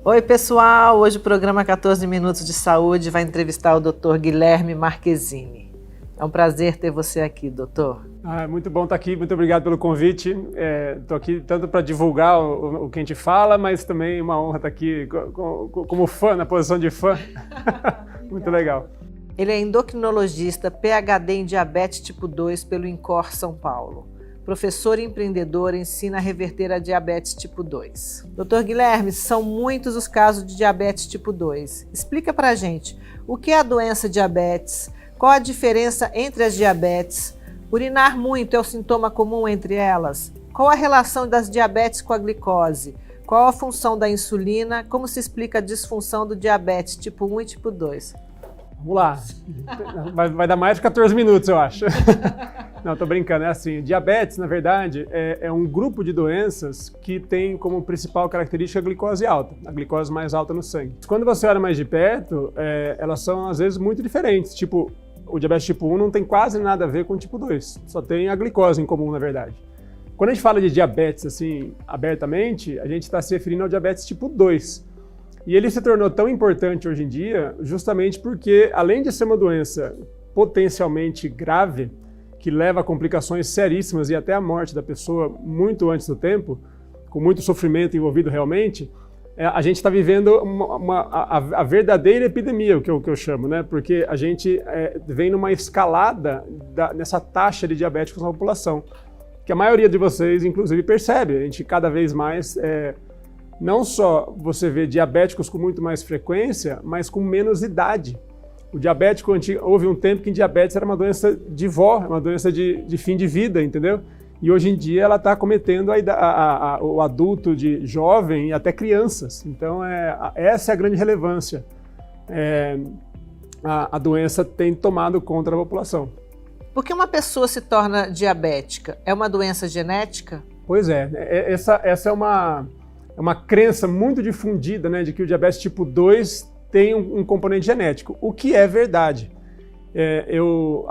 Oi, pessoal! Hoje o programa 14 Minutos de Saúde vai entrevistar o Dr. Guilherme Marquezini. É um prazer ter você aqui, doutor. Muito bom estar aqui, muito obrigado pelo convite. Estou aqui tanto para divulgar o que a gente fala, mas também uma honra estar aqui como fã, na posição de fã. Muito legal. Ele é endocrinologista, PhD em diabetes tipo 2 pelo INCOR São Paulo. Professor e empreendedor, ensina a reverter a diabetes tipo 2. Dr. Guilherme, são muitos os casos de diabetes tipo 2. Explica pra gente o que é a doença diabetes, qual a diferença entre as diabetes, urinar muito é o sintoma comum entre elas, qual a relação das diabetes com a glicose, qual a função da insulina, como se explica a disfunção do diabetes tipo 1 e tipo 2. Vamos lá, vai dar mais de 14 minutos, eu acho. Não, tô brincando, é assim, diabetes, na verdade, é um grupo de doenças que tem como principal característica a glicose alta, a glicose mais alta no sangue. Quando você olha mais de perto, elas são às vezes muito diferentes, tipo, o diabetes tipo 1 não tem quase nada a ver com o tipo 2, só tem a glicose em comum, na verdade. Quando a gente fala de diabetes, assim, abertamente, a gente está se referindo ao diabetes tipo 2. E ele se tornou tão importante hoje em dia justamente porque, além de ser uma doença potencialmente grave, que leva a complicações seríssimas e até a morte da pessoa muito antes do tempo, com muito sofrimento envolvido realmente, a gente está vivendo a verdadeira epidemia, o que eu chamo, né? Porque a gente vem numa escalada nessa taxa de diabéticos na população, que a maioria de vocês, inclusive, percebe. A gente cada vez mais... Não só você vê diabéticos com muito mais frequência, mas com menos idade. O diabético antigo, houve um tempo que diabetes era uma doença de vó, uma doença de fim de vida, entendeu? E hoje em dia ela está acometendo o adulto de jovem e até crianças. Então essa é a grande relevância. A doença tem tomado conta da população. Por que uma pessoa se torna diabética? É uma doença genética? Pois essa é uma crença muito difundida, né, de que o diabetes tipo 2 tem um componente genético, o que é verdade. Eu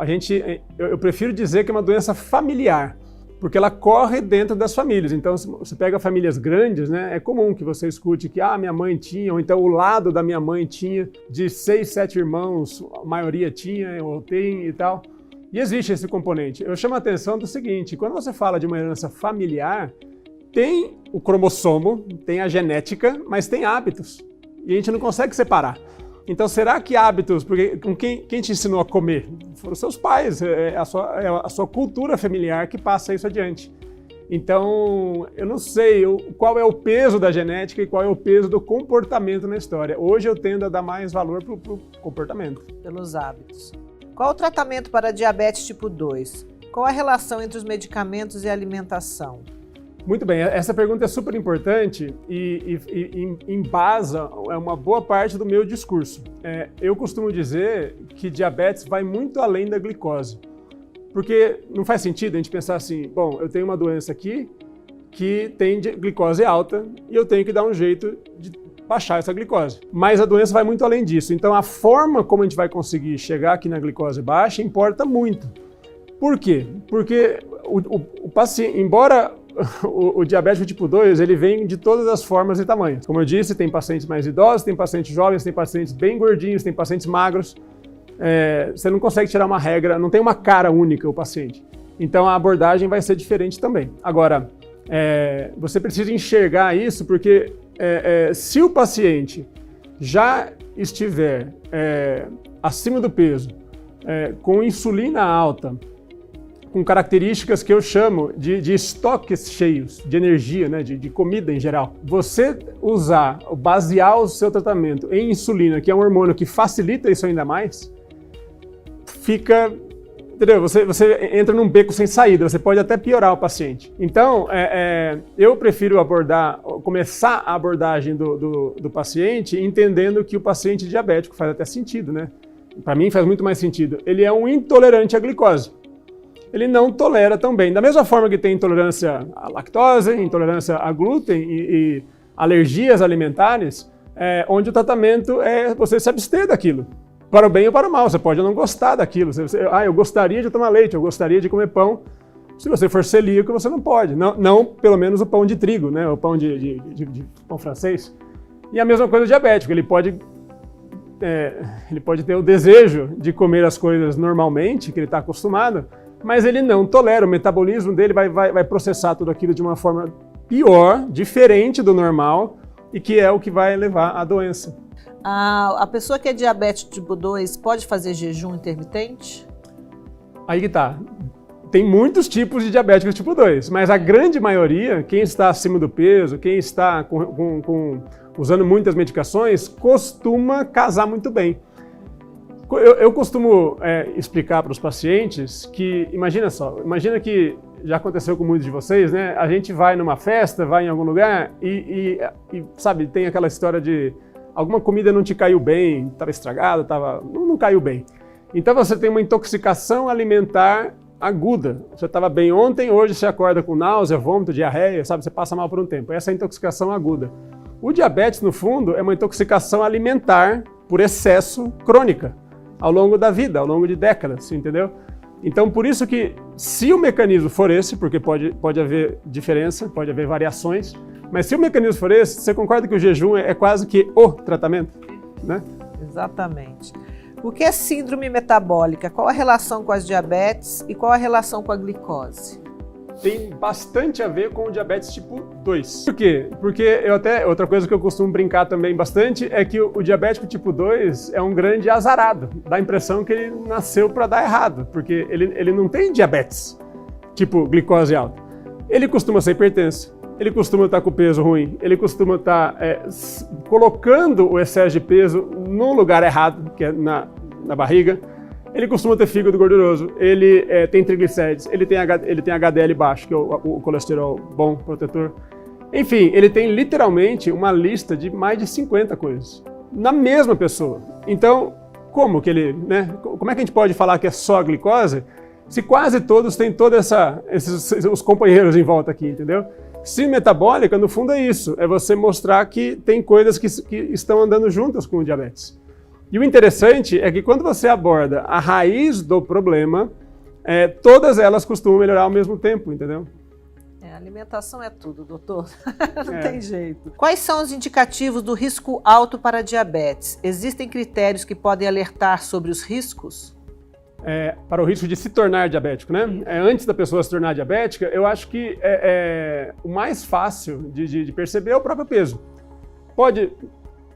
prefiro dizer que é uma doença familiar, porque ela corre dentro das famílias. Então, se você pega famílias grandes, né, é comum que você escute que minha mãe tinha, ou então o lado da minha mãe tinha, de 6, 7 irmãos, a maioria tinha ou tem e tal. E existe esse componente. Eu chamo a atenção do seguinte, quando você fala de uma herança familiar, tem o cromossomo, tem a genética, mas tem hábitos. E a gente não consegue separar. Então, será que hábitos... Porque quem te ensinou a comer? Foram os seus pais, é a sua cultura familiar que passa isso adiante. Então, eu não sei qual é o peso da genética e qual é o peso do comportamento na história. Hoje eu tendo a dar mais valor para o comportamento. Pelos hábitos. Qual o tratamento para diabetes tipo 2? Qual a relação entre os medicamentos e a alimentação? Muito bem, essa pergunta é super importante e embasa uma boa parte do meu discurso. Eu costumo dizer que diabetes vai muito além da glicose, porque não faz sentido a gente pensar assim, bom, eu tenho uma doença aqui que tem glicose alta e eu tenho que dar um jeito de baixar essa glicose. Mas a doença vai muito além disso, então a forma como a gente vai conseguir chegar aqui na glicose baixa importa muito. Por quê? Porque o paciente, embora... O diabético tipo 2, ele vem de todas as formas e tamanhos. Como eu disse, tem pacientes mais idosos, tem pacientes jovens, tem pacientes bem gordinhos, tem pacientes magros. Você não consegue tirar uma regra, não tem uma cara única o paciente. Então a abordagem vai ser diferente também. Agora, você precisa enxergar isso porque se o paciente já estiver acima do peso, com insulina alta, com características que eu chamo de estoques cheios de energia, né, de comida em geral. Você basear o seu tratamento em insulina, que é um hormônio que facilita isso ainda mais, fica... Entendeu? Você entra num beco sem saída, você pode até piorar o paciente. Então, eu prefiro começar a abordagem do paciente entendendo que o paciente diabético faz até sentido, né? Para mim faz muito mais sentido. Ele é um intolerante à glicose. Ele não tolera tão bem. Da mesma forma que tem intolerância à lactose, intolerância a glúten e alergias alimentares, onde o tratamento é você se abster daquilo. Para o bem ou para o mal, você pode não gostar daquilo. Eu gostaria de tomar leite, eu gostaria de comer pão. Se você for celíaco, você não pode. Não pelo menos o pão de trigo, né? O pão de pão francês. E a mesma coisa o diabético, ele pode ter o desejo de comer as coisas normalmente, que ele está acostumado, mas ele não tolera, o metabolismo dele vai processar tudo aquilo de uma forma pior, diferente do normal, e que é o que vai levar à doença. A pessoa que é diabético tipo 2 pode fazer jejum intermitente? Aí que tá. Tem muitos tipos de diabéticos tipo 2, mas a grande maioria, quem está acima do peso, quem está usando muitas medicações, costuma casar muito bem. Eu costumo explicar para os pacientes que, imagina que já aconteceu com muitos de vocês, né? A gente vai numa festa, vai em algum lugar e sabe, tem aquela história de alguma comida não te caiu bem, estava estragada, não caiu bem. Então você tem uma intoxicação alimentar aguda. Você estava bem ontem, hoje você acorda com náusea, vômito, diarreia, sabe? Você passa mal por um tempo. Essa é a intoxicação aguda. O diabetes, no fundo, é uma intoxicação alimentar por excesso crônica ao longo da vida, ao longo de décadas, entendeu? Então, por isso que, se o mecanismo for esse, porque pode haver diferença, pode haver variações, mas se o mecanismo for esse, você concorda que o jejum é quase que o tratamento, né? Exatamente. O que é síndrome metabólica? Qual a relação com as diabetes e qual a relação com a glicose? Tem bastante a ver com o diabetes tipo 2. Por quê? Porque outra coisa que eu costumo brincar também bastante é que o diabético tipo 2 é um grande azarado. Dá a impressão que ele nasceu para dar errado, porque ele não tem diabetes, tipo glicose alta. Ele costuma ser hipertenso, ele costuma estar com peso ruim, ele costuma estar colocando o excesso de peso no lugar errado, que é na barriga. Ele costuma ter fígado gorduroso, ele tem triglicérides, ele tem HDL baixo, que é o colesterol bom, protetor. Enfim, ele tem literalmente uma lista de mais de 50 coisas, na mesma pessoa. Então, como é que a gente pode falar que é só glicose, se quase todos têm os companheiros em volta aqui, entendeu? Síndrome metabólica, no fundo, é isso, é você mostrar que tem coisas que estão andando juntas com o diabetes. E o interessante é que quando você aborda a raiz do problema, todas elas costumam melhorar ao mesmo tempo, entendeu? A alimentação é tudo, doutor. Não tem jeito. Quais são os indicativos do risco alto para diabetes? Existem critérios que podem alertar sobre os riscos? Para o risco de se tornar diabético, né? Antes da pessoa se tornar diabética, eu acho que o mais fácil de perceber é o próprio peso.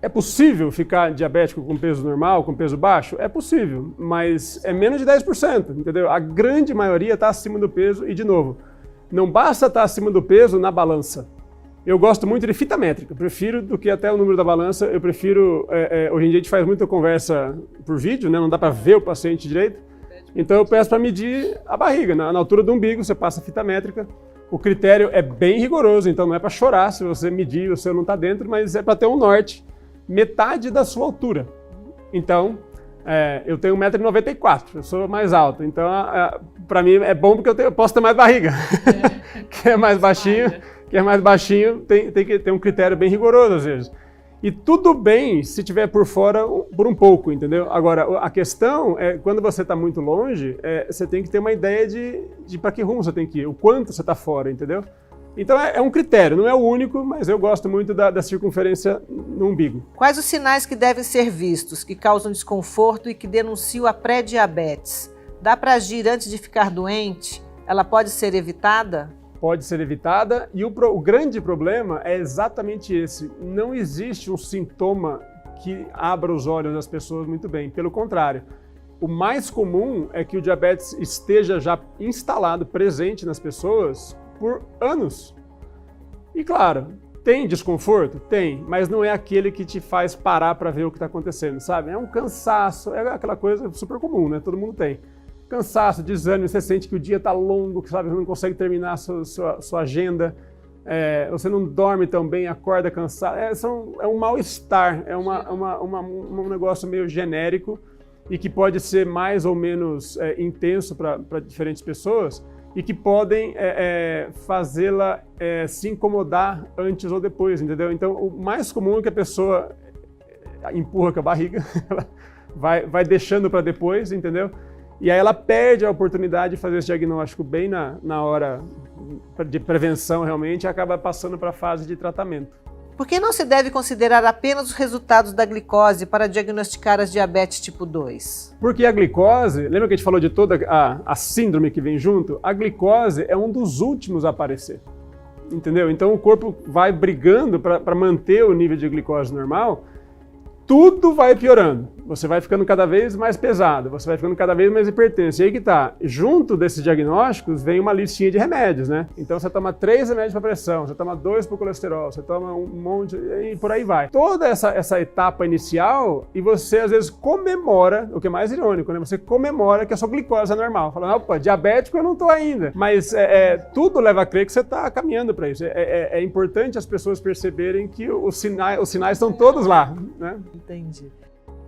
É possível ficar diabético com peso normal, com peso baixo? É possível, mas é menos de 10%, entendeu? A grande maioria está acima do peso e, de novo, não basta estar acima do peso na balança. Eu gosto muito de fita métrica, prefiro do que até o número da balança, eu prefiro... hoje em dia a gente faz muita conversa por vídeo, né? Não dá para ver o paciente direito, então eu peço para medir a barriga, na altura do umbigo, você passa a fita métrica. O critério é bem rigoroso, então não é para chorar se você medir, o seu não está dentro, mas é para ter um norte. Metade da sua altura. Então, eu tenho 1,94 m, eu sou mais alto. Então, para mim é bom porque eu posso ter mais barriga. Quem é mais baixinho tem que ter um critério bem rigoroso às vezes. E tudo bem se tiver por fora por um pouco, entendeu? Agora, a questão é, quando você está muito longe, você tem que ter uma ideia de para que rumo você tem que ir, o quanto você está fora, entendeu? Então é um critério, não é o único, mas eu gosto muito da circunferência no umbigo. Quais os sinais que devem ser vistos, que causam desconforto e que denunciam a pré-diabetes? Dá para agir antes de ficar doente? Ela pode ser evitada? Pode ser evitada e o grande problema é exatamente esse. Não existe um sintoma que abra os olhos das pessoas muito bem, pelo contrário. O mais comum é que o diabetes esteja já instalado, presente nas pessoas, por anos. E claro, tem desconforto? Tem, mas não é aquele que te faz parar para ver o que está acontecendo, sabe? É um cansaço, é aquela coisa super comum, né? Todo mundo tem. Cansaço, desânimo, você sente que o dia está longo, que sabe, você não consegue terminar a sua agenda, você não dorme tão bem, acorda cansado. É um mal-estar, um negócio meio genérico e que pode ser mais ou menos intenso para diferentes pessoas, e que podem fazê-la se incomodar antes ou depois, entendeu? Então, o mais comum é que a pessoa empurra com a barriga, ela vai deixando para depois, entendeu? E aí ela perde a oportunidade de fazer esse diagnóstico bem na hora de prevenção realmente e acaba passando para a fase de tratamento. Por que não se deve considerar apenas os resultados da glicose para diagnosticar a diabetes tipo 2? Porque a glicose, lembra que a gente falou de toda a síndrome que vem junto? A glicose é um dos últimos a aparecer, entendeu? Então o corpo vai brigando para manter o nível de glicose normal, tudo vai piorando. Você vai ficando cada vez mais pesado, você vai ficando cada vez mais hipertenso. E aí que tá, junto desses diagnósticos vem uma listinha de remédios, né? Então você toma 3 remédios para pressão, você toma 2 para o colesterol, você toma um monte e por aí vai. Toda essa etapa inicial e você às vezes comemora, o que é mais irônico, né? Você comemora que a sua glicose é normal. Fala, opa, diabético eu não tô ainda. Mas tudo leva a crer que você está caminhando para isso. É importante as pessoas perceberem que os sinais estão todos lá, né? Entendi.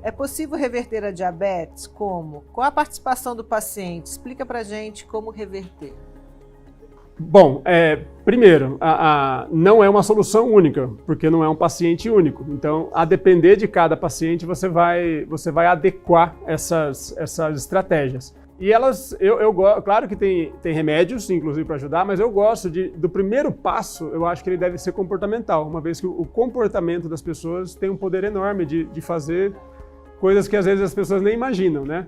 É possível reverter a diabetes? Como? Com a participação do paciente. Explica pra gente como reverter. Bom, primeiro, não é uma solução única, porque não é um paciente único. Então, a depender de cada paciente, você vai adequar essas estratégias. E elas, claro que tem remédios, inclusive, para ajudar, mas eu gosto do primeiro passo, eu acho que ele deve ser comportamental, uma vez que o comportamento das pessoas tem um poder enorme de fazer coisas que às vezes as pessoas nem imaginam, né?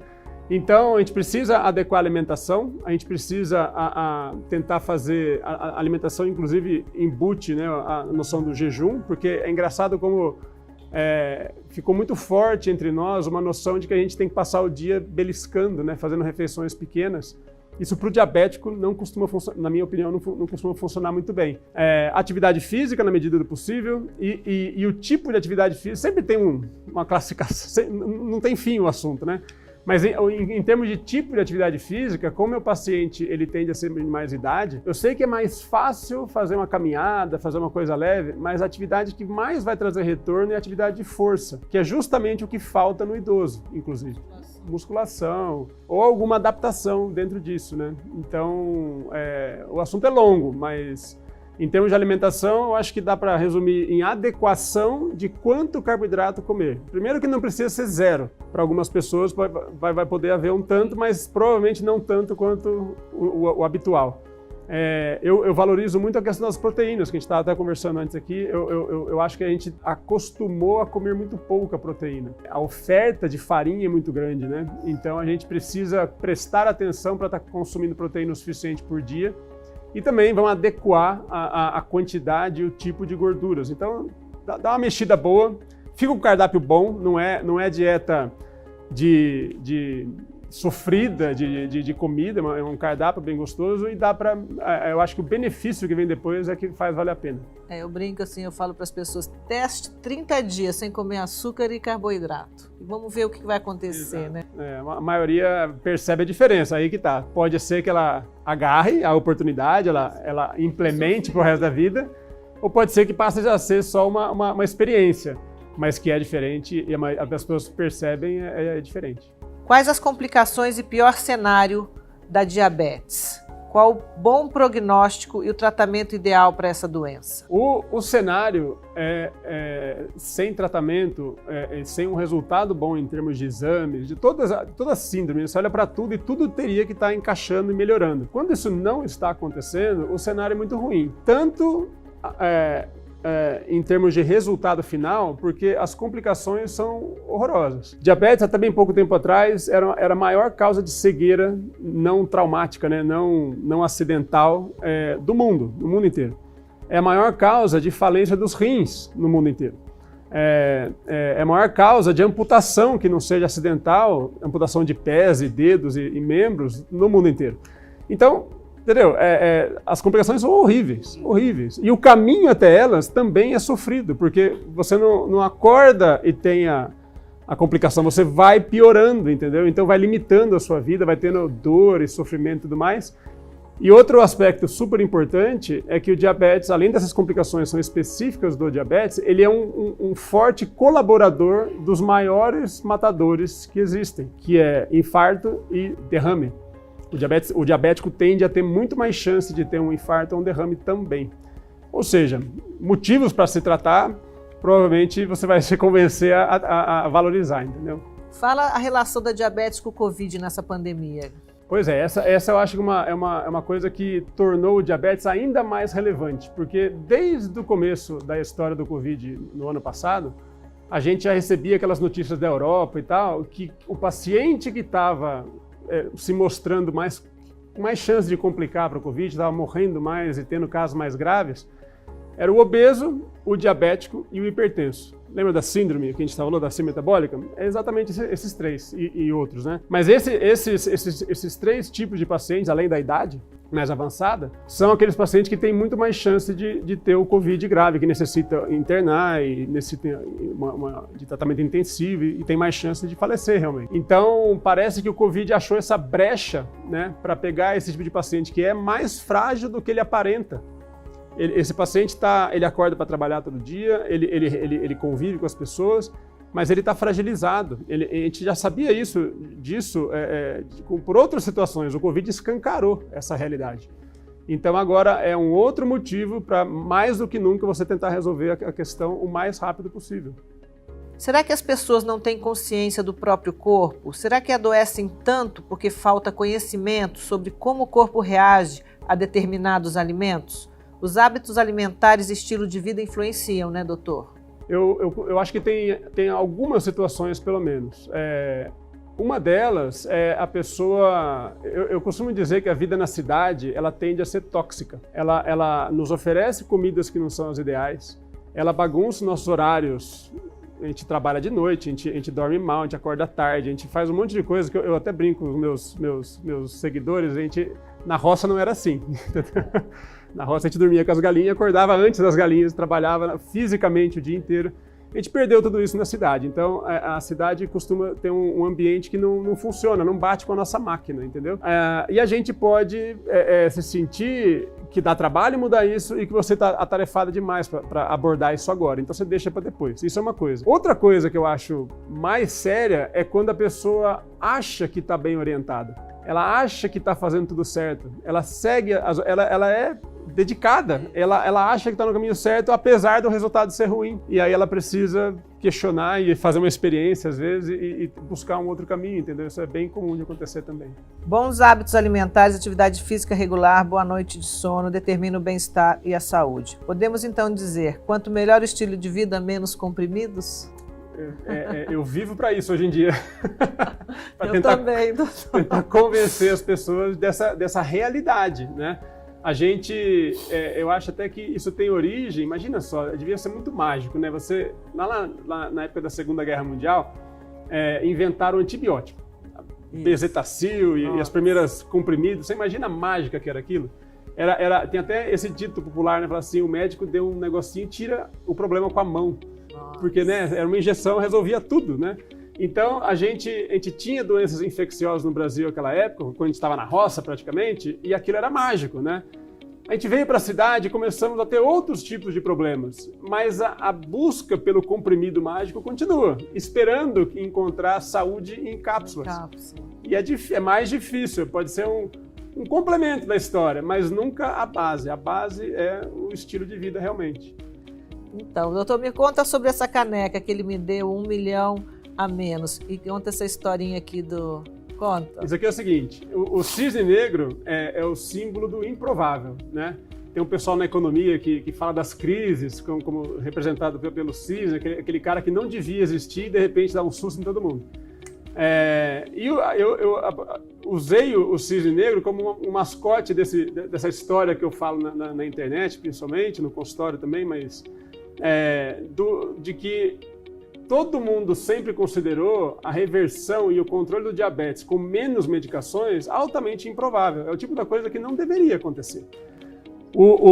Então, a gente precisa adequar a alimentação, a gente precisa tentar fazer a alimentação, inclusive, embute, né, a noção do jejum, porque é engraçado como ficou muito forte entre nós uma noção de que a gente tem que passar o dia beliscando, né, fazendo refeições pequenas. Isso para o diabético não costuma funcionar, na minha opinião, não costuma funcionar muito bem. Atividade física na medida do possível e o tipo de atividade física sempre tem uma classificação, não tem fim o assunto, né? Mas em termos de tipo de atividade física, como o meu paciente ele tende a ser de mais idade, eu sei que é mais fácil fazer uma caminhada, fazer uma coisa leve, mas a atividade que mais vai trazer retorno é a atividade de força, que é justamente o que falta no idoso, inclusive. Musculação ou alguma adaptação dentro disso, né? Então, o assunto é longo, mas em termos de alimentação, eu acho que dá para resumir em adequação de quanto carboidrato comer. Primeiro que não precisa ser zero. Para algumas pessoas vai poder haver um tanto, mas provavelmente não tanto quanto o habitual. Eu valorizo muito a questão das proteínas, que a gente estava até conversando antes aqui. Eu acho que a gente acostumou a comer muito pouca proteína. A oferta de farinha é muito grande, né? Então a gente precisa prestar atenção para estar consumindo proteína o suficiente por dia. E também vamos adequar a quantidade e o tipo de gorduras. Então, dá uma mexida boa, fica com um cardápio bom, não é dieta de sofrida de comida, é um cardápio bem gostoso e dá para... eu acho que o benefício que vem depois é que faz valer a pena. Eu brinco assim, eu falo para as pessoas, teste 30 dias sem comer açúcar e carboidrato. E vamos ver o que vai acontecer, né? A maioria percebe a diferença, aí que tá. Pode ser que ela agarre a oportunidade, ela implemente para o resto da vida, ou pode ser que passe a ser só uma experiência, mas que é diferente e as pessoas percebem é diferente. Quais as complicações e pior cenário da diabetes? Qual o bom prognóstico e o tratamento ideal para essa doença? O cenário sem tratamento, sem um resultado bom em termos de exames, de toda síndrome, você olha para tudo e tudo teria que estar encaixando e melhorando. Quando isso não está acontecendo, o cenário é muito ruim. Tanto em termos de resultado final, porque as complicações são horrorosas. Diabetes, até bem pouco tempo atrás, era a maior causa de cegueira não traumática, né? não acidental no mundo inteiro. É a maior causa de falência dos rins no mundo inteiro. É a maior causa de amputação que não seja acidental, amputação de pés e dedos e membros no mundo inteiro. Então, entendeu? As complicações são horríveis. E o caminho até elas também é sofrido, porque você não acorda e tem a complicação, você vai piorando, entendeu? Então vai limitando a sua vida, vai tendo dor e sofrimento e tudo mais. E outro aspecto super importante é que o diabetes, além dessas complicações são específicas do diabetes, ele é um forte colaborador dos maiores matadores que existem, que é infarto e derrame. O diabético tende a ter muito mais chance de ter um infarto ou um derrame também. Ou seja, motivos para se tratar, provavelmente você vai se convencer a valorizar, entendeu? Fala a relação da diabetes com o Covid nessa pandemia. Pois é, essa eu acho que é uma coisa que tornou o diabetes ainda mais relevante, porque desde o começo da história do Covid no ano passado, a gente já recebia aquelas notícias da Europa e tal, que o paciente que estava se mostrando mais chance de complicar para o Covid, estava morrendo mais e tendo casos mais graves, era o obeso, o diabético e o hipertenso. Lembra da síndrome que a gente falou, da síndrome metabólica? É exatamente esses três e outros, né? Mas esses três tipos de pacientes, além da idade mais avançada, são aqueles pacientes que têm muito mais chance de ter o Covid grave, que necessita internar e necessita de tratamento intensivo e tem mais chance de falecer realmente. Então, parece que o Covid achou essa brecha, né, para pegar esse tipo de paciente que é mais frágil do que ele aparenta. Esse paciente ele acorda para trabalhar todo dia, ele convive com as pessoas, mas ele está fragilizado. A gente já sabia disso por outras situações. O Covid escancarou essa realidade. Então agora é um outro motivo para, mais do que nunca, você tentar resolver a questão o mais rápido possível. Será que as pessoas não têm consciência do próprio corpo? Será que adoecem tanto porque falta conhecimento sobre como o corpo reage a determinados alimentos? Os hábitos alimentares e estilo de vida influenciam, né, doutor? Eu acho que tem algumas situações, pelo menos. Uma delas é a pessoa... Eu costumo dizer que a vida na cidade, ela tende a ser tóxica. Ela nos oferece comidas que não são as ideais, ela bagunça nossos horários. A gente trabalha de noite, a gente dorme mal, a gente acorda tarde, a gente faz um monte de coisa que eu até brinco com os meus seguidores, na roça não era assim. Na roça a gente dormia com as galinhas, acordava antes das galinhas, trabalhava fisicamente o dia inteiro. A gente perdeu tudo isso na cidade, então a cidade costuma ter um ambiente que não funciona, não bate com a nossa máquina, entendeu? E a gente pode se sentir que dá trabalho mudar isso e que você está atarefada demais para abordar isso agora, então você deixa para depois. Isso é uma coisa. Outra coisa que eu acho mais séria é quando a pessoa acha que está bem orientada. Ela acha que está fazendo tudo certo, ela segue, ela é dedicada, ela acha que está no caminho certo, apesar do resultado ser ruim. E aí ela precisa questionar e fazer uma experiência, às vezes, e buscar um outro caminho, entendeu? Isso é bem comum de acontecer também. Bons hábitos alimentares, atividade física regular, boa noite de sono, determinam o bem-estar e a saúde. Podemos, então, dizer, quanto melhor o estilo de vida, menos comprimidos? Eu vivo para isso hoje em dia. Também, doutor. Tentar convencer as pessoas dessa realidade, né? A gente, eu acho até que isso tem origem, imagina só, devia ser muito mágico, né? Você, lá na época da Segunda Guerra Mundial, inventaram antibiótico. Bezetacil e as primeiras comprimidos, você imagina a mágica que era aquilo? Tem até esse dito popular, né? Fala assim, o médico deu um negocinho e tira o problema com a mão. Porque, né, era uma injeção, resolvia tudo, né? Então, a gente tinha doenças infecciosas no Brasil naquela época, quando a gente estava na roça praticamente, e aquilo era mágico, né? A gente veio para a cidade e começamos a ter outros tipos de problemas, mas a busca pelo comprimido mágico continua, esperando encontrar saúde em cápsulas. E é mais difícil, pode ser um complemento da história, mas nunca a base. A base é o estilo de vida realmente. Então, doutor, me conta sobre essa caneca que ele me deu, 1 milhão a menos. E conta essa historinha aqui do... Conta. Isso aqui é o seguinte, o cisne negro é o símbolo do improvável, né? Tem um pessoal na economia que fala das crises, como representado pelo cisne, aquele cara que não devia existir e de repente dá um susto em todo mundo. E eu usei o cisne negro como um mascote dessa história que eu falo na internet, principalmente, no consultório também, mas... de que todo mundo sempre considerou a reversão e o controle do diabetes com menos medicações altamente improvável. É o tipo da coisa que não deveria acontecer.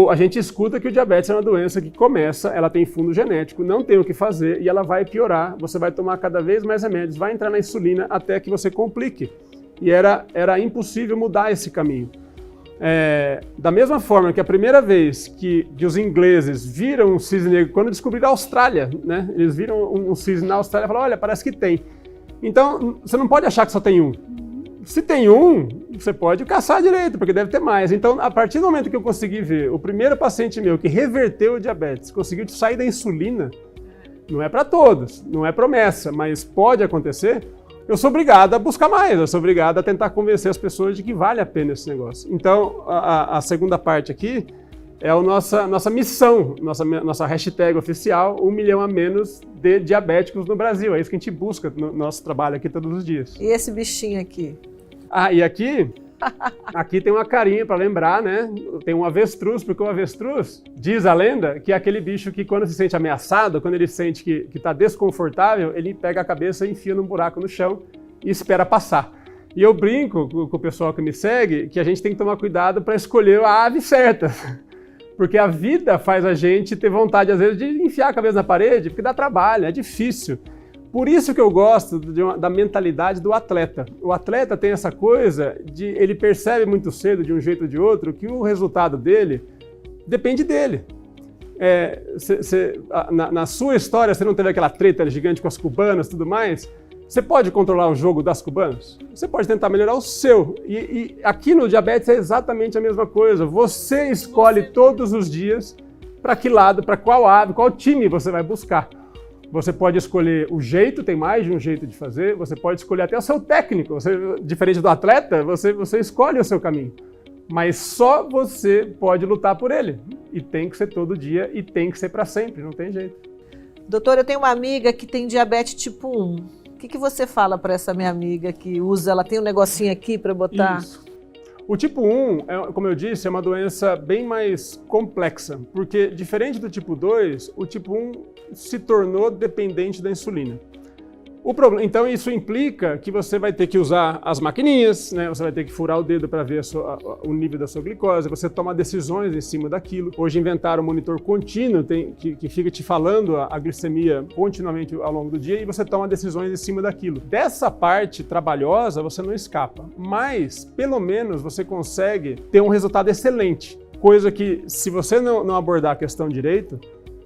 A gente escuta que o diabetes é uma doença que começa, ela tem fundo genético, não tem o que fazer e ela vai piorar. Você vai tomar cada vez mais remédios, vai entrar na insulina até que você complique. E era impossível mudar esse caminho. Da mesma forma que a primeira vez que os ingleses viram um cisne negro, quando descobriram a Austrália, né? Eles viram um cisne na Austrália e falaram, olha, parece que tem. Então, você não pode achar que só tem um. Se tem um, você pode caçar direito, porque deve ter mais. Então, a partir do momento que eu consegui ver o primeiro paciente meu que reverteu o diabetes, conseguiu sair da insulina, não é para todos, não é promessa, mas pode acontecer, eu sou obrigado a buscar mais, eu sou obrigado a tentar convencer as pessoas de que vale a pena esse negócio. Então, a segunda parte aqui é a nossa missão, nossa hashtag oficial, 1 milhão a menos de diabéticos no Brasil. É isso que a gente busca no nosso trabalho aqui todos os dias. E esse bichinho aqui? E aqui tem uma carinha para lembrar, né? Tem um avestruz, porque o avestruz, diz a lenda, que é aquele bicho que quando se sente ameaçado, quando ele sente que está desconfortável, ele pega a cabeça e enfia num buraco no chão e espera passar. E eu brinco com o pessoal que me segue que a gente tem que tomar cuidado para escolher a ave certa. Porque a vida faz a gente ter vontade, às vezes, de enfiar a cabeça na parede, porque dá trabalho, é difícil. Por isso que eu gosto da mentalidade do atleta. O atleta tem essa coisa de, ele percebe muito cedo, de um jeito ou de outro, que o resultado dele depende dele. Na sua história, você não teve aquela treta gigante com as cubanas e tudo mais? Você pode controlar o jogo das cubanas? Você pode tentar melhorar o seu. E aqui no diabetes é exatamente a mesma coisa. Você escolhe todos os dias para que lado, para qual ave, qual time você vai buscar. Você pode escolher o jeito, tem mais de um jeito de fazer. Você pode escolher até o seu técnico. Diferente do atleta, você escolhe o seu caminho. Mas só você pode lutar por ele. E tem que ser todo dia e tem que ser para sempre, não tem jeito. Doutor, eu tenho uma amiga que tem diabetes tipo 1. O que você fala para essa minha amiga que usa, ela tem um negocinho aqui para botar? Isso. O tipo 1, como eu disse, é uma doença bem mais complexa, porque diferente do tipo 2, o tipo 1 se tornou dependente da insulina. Então isso implica que você vai ter que usar as maquininhas, né? Você vai ter que furar o dedo para ver o nível da sua glicose, você toma decisões em cima daquilo. Hoje inventaram um monitor contínuo que fica te falando a glicemia continuamente ao longo do dia e você toma decisões em cima daquilo. Dessa parte trabalhosa você não escapa, mas pelo menos você consegue ter um resultado excelente, coisa que se você não abordar a questão direito,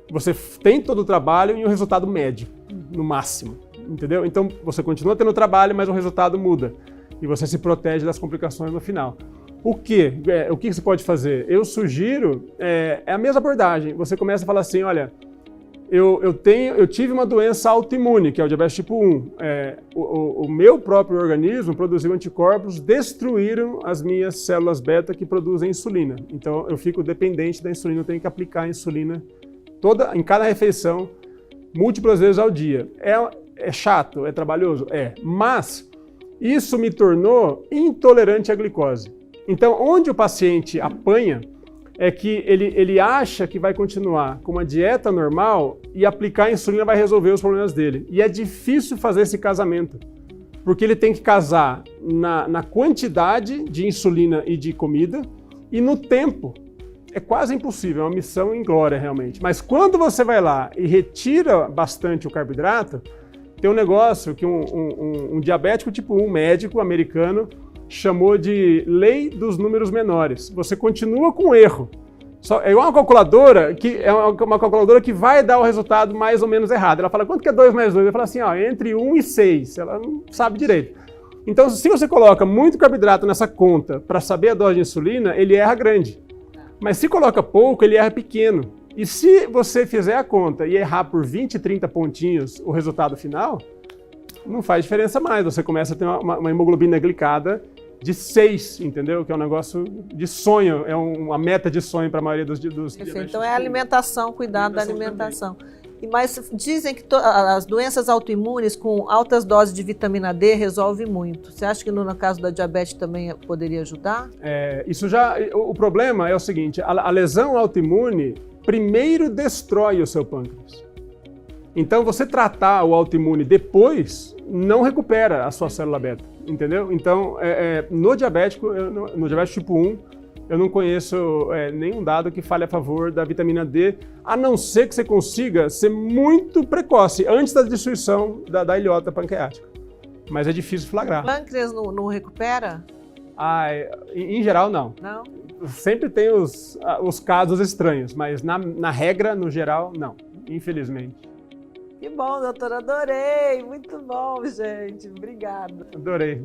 você tem todo o trabalho e um resultado médio, no máximo. Entendeu? Então você continua tendo trabalho, mas o resultado muda e você se protege das complicações no final. O que você pode fazer? Eu sugiro a mesma abordagem. Você começa a falar assim, olha, eu tive uma doença autoimune, que é o diabetes tipo 1. O meu próprio organismo produziu anticorpos, destruíram as minhas células beta que produzem insulina. Então eu fico dependente da insulina, eu tenho que aplicar a insulina em cada refeição, múltiplas vezes ao dia. É chato? É trabalhoso? Mas isso me tornou intolerante à glicose. Então, onde o paciente apanha é que ele acha que vai continuar com uma dieta normal e aplicar a insulina vai resolver os problemas dele. E é difícil fazer esse casamento, porque ele tem que casar na quantidade de insulina e de comida e no tempo. É quase impossível, é uma missão inglória realmente. Mas quando você vai lá e retira bastante o carboidrato, tem um negócio que um diabético tipo 1 médico americano chamou de lei dos números menores. Você continua com o erro. É igual uma calculadora que vai dar o resultado mais ou menos errado. Ela fala, quanto que é 2 mais 2? Ela fala assim, entre 1 e 6. Ela não sabe direito. Então, se você coloca muito carboidrato nessa conta para saber a dose de insulina, ele erra grande. Mas se coloca pouco, ele erra pequeno. E se você fizer a conta e errar por 20, 30 pontinhos o resultado final, não faz diferença mais. Você começa a ter uma hemoglobina glicada de 6, entendeu? Que é um negócio de sonho, é uma meta de sonho para a maioria dos diabéticos. Então é a alimentação, cuidado da alimentação. Mas dizem que as doenças autoimunes com altas doses de vitamina D resolve muito. Você acha que no caso da diabetes também poderia ajudar? O problema é o seguinte, a lesão autoimune primeiro destrói o seu pâncreas. Então você tratar o autoimune depois não recupera a sua célula beta, entendeu? Então no diabetes tipo 1, eu não conheço nenhum dado que fale a favor da vitamina D, a não ser que você consiga ser muito precoce, antes da destruição da ilhota pancreática. Mas é difícil flagrar. O pâncreas não recupera? Em geral, não. Não? Sempre tem os casos estranhos, mas na regra, no geral, não. Infelizmente. Que bom, doutora, adorei. Muito bom, gente. Obrigada. Adorei.